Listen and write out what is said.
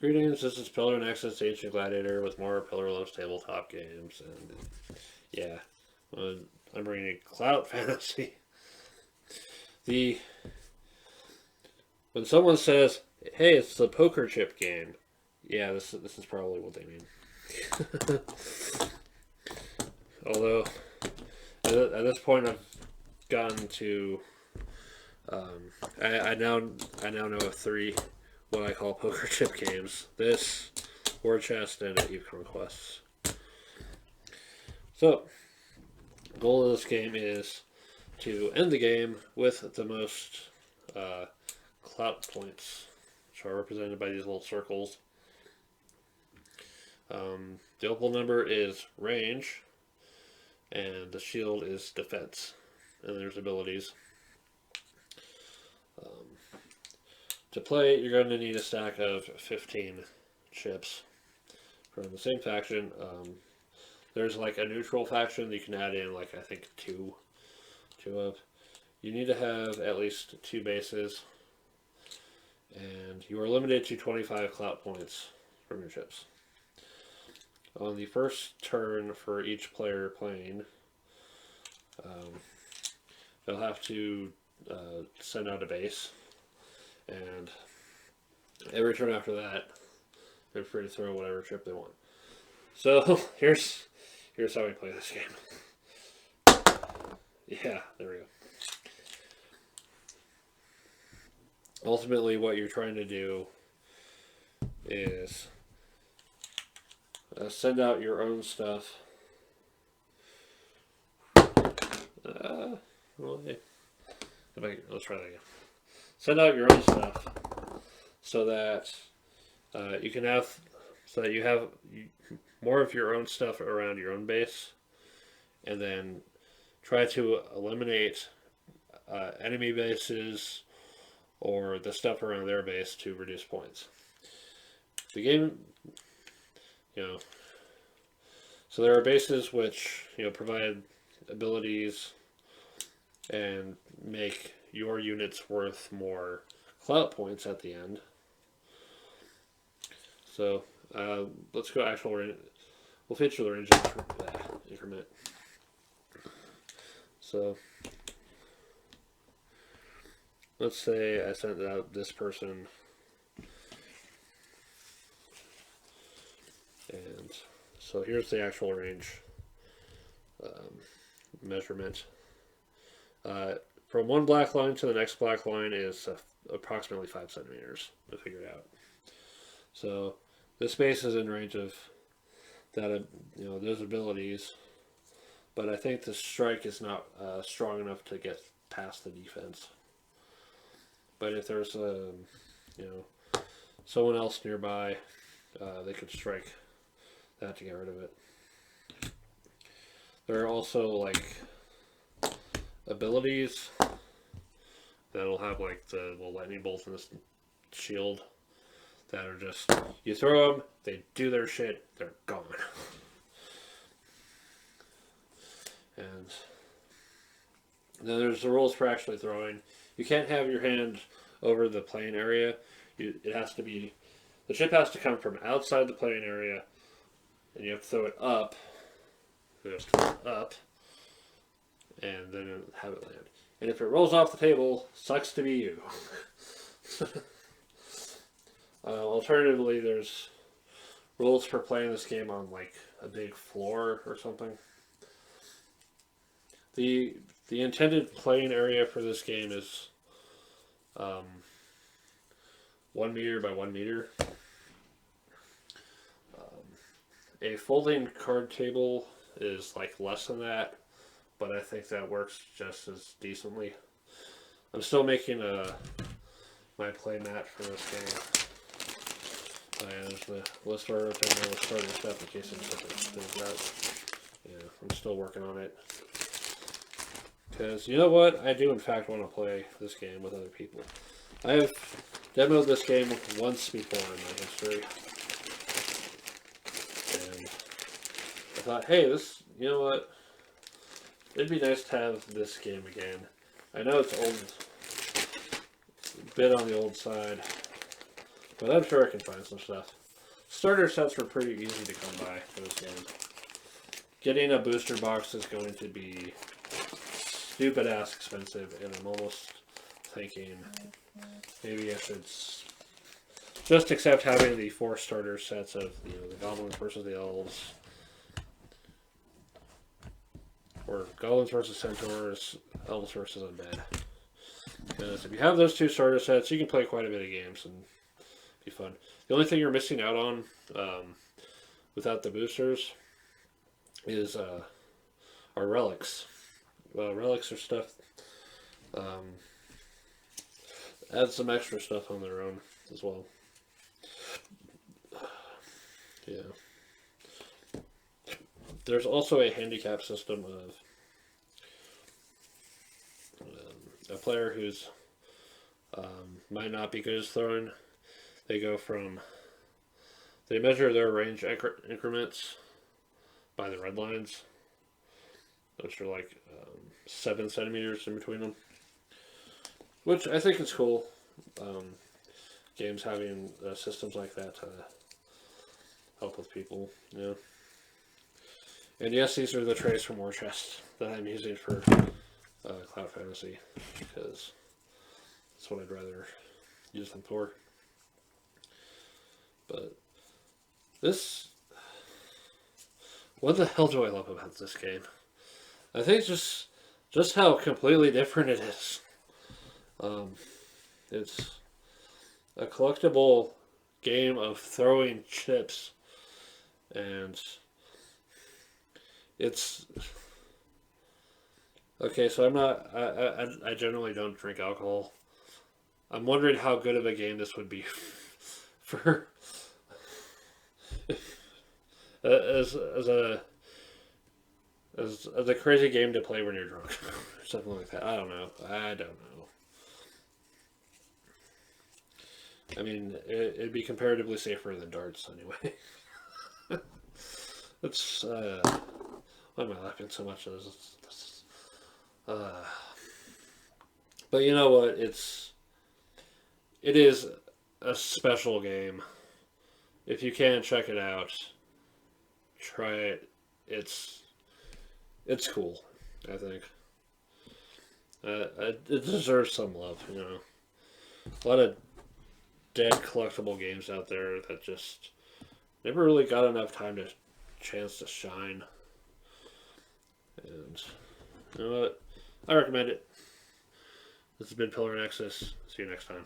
Greetings, this is Pillar Nexus Ancient Gladiator with more Pillar Loves tabletop games, and yeah, I'm bringing Clout Fantasy. The When someone says, "Hey, it's the poker chip game," yeah, this is probably what they mean. Although at this point I've gotten to I now know of three what I call poker chip games. This, War Chest, and Eve Conquests. So, the goal of this game is to end the game with the most clout points, which are represented by these little circles. The opal number is range, and the shield is defense, and there's abilities. To play, you're going to need a stack of 15 chips from the same faction. There's like a neutral faction that you can add in, like I think two of. You need to have at least 2 bases, and you are limited to 25 clout points from your chips. On the first turn for each player playing, they'll have to send out a base, and every turn after that, they're free to throw whatever chip they want. So here's how we play this game. Yeah, there we go. Ultimately, what you're trying to do is send out your own stuff. Let's try that again. Send out your own stuff so that you have more of your own stuff around your own base, and then try to eliminate enemy bases or the stuff around their base to reduce points. The game, so there are bases which provide abilities and make your units worth more clout points at the end. So let's go actual range. We'll feature the range increment. So let's say I sent out this person, and so here's the actual range measurement. From one black line to the next black line is approximately 5 centimeters to figure it out. So this base is in range of that, those abilities, but I think the strike is not strong enough to get past the defense. But if there's someone else nearby, they could strike that to get rid of it. There are also like abilities that'll have like the little lightning bolts in this shield that are just, you throw them, they do their shit, they're gone. And then there's the rules for actually throwing. You can't have your hand over the playing area. It has to be, the chip has to come from outside the playing area, and you have to throw it up. You have to throw it up, and then have it land. And if it rolls off the table, sucks to be you. Alternatively, there's rules for playing this game on like a big floor or something. The intended playing area for this game is 1 meter by 1 meter. A folding card table is like less than that, but I think that works just as decently. I'm still making my play mat for this game. Yeah, there's the list where I wrote down all the starting stuff in case things out. Yeah, I'm still working on it. Because you know what? I do in fact want to play this game with other people. I have demoed this game once before in my history. And I thought, hey, you know what? It'd be nice to have this game again. I know it's old, a bit on the old side, But I'm sure I can find some stuff. Starter sets were pretty easy to come by for this game. Getting a booster box is going to be stupid ass expensive, and I'm almost thinking maybe I should just accept having the 4 starter sets of the goblins versus the elves, or goblins versus centaurs, elves versus undead. Because if you have those 2 starter sets, you can play quite a bit of games and be fun. The only thing you're missing out on without the boosters is our relics. Relics are stuff add some extra stuff on their own as well. Yeah. There's also a handicap system of a player who's might not be good as throwing. They measure their range increments by the red lines, which are like 7 centimeters in between them, which I think is cool. Games having systems like that to help with people, And yes, these are the trays from War Chest that I'm using for Clout Fantasy, because that's what I'd rather use them for. But what the hell do I love about this game? I think just how completely different it is. It's a collectible game of throwing chips, and it's okay. So I generally don't drink alcohol. I'm wondering how good of a game this would be for as a crazy game to play when you're drunk, or something like that. I don't know. I mean, it'd be comparatively safer than darts anyway. It's why am I laughing so much at this? But you know what? It is a special game. If you can check it out, try it. It's cool, I think. It deserves some love, A lot of dead collectible games out there that just never really got enough chance to shine. And you know what? I recommend it. This has been Pillar Nexus. See you next time.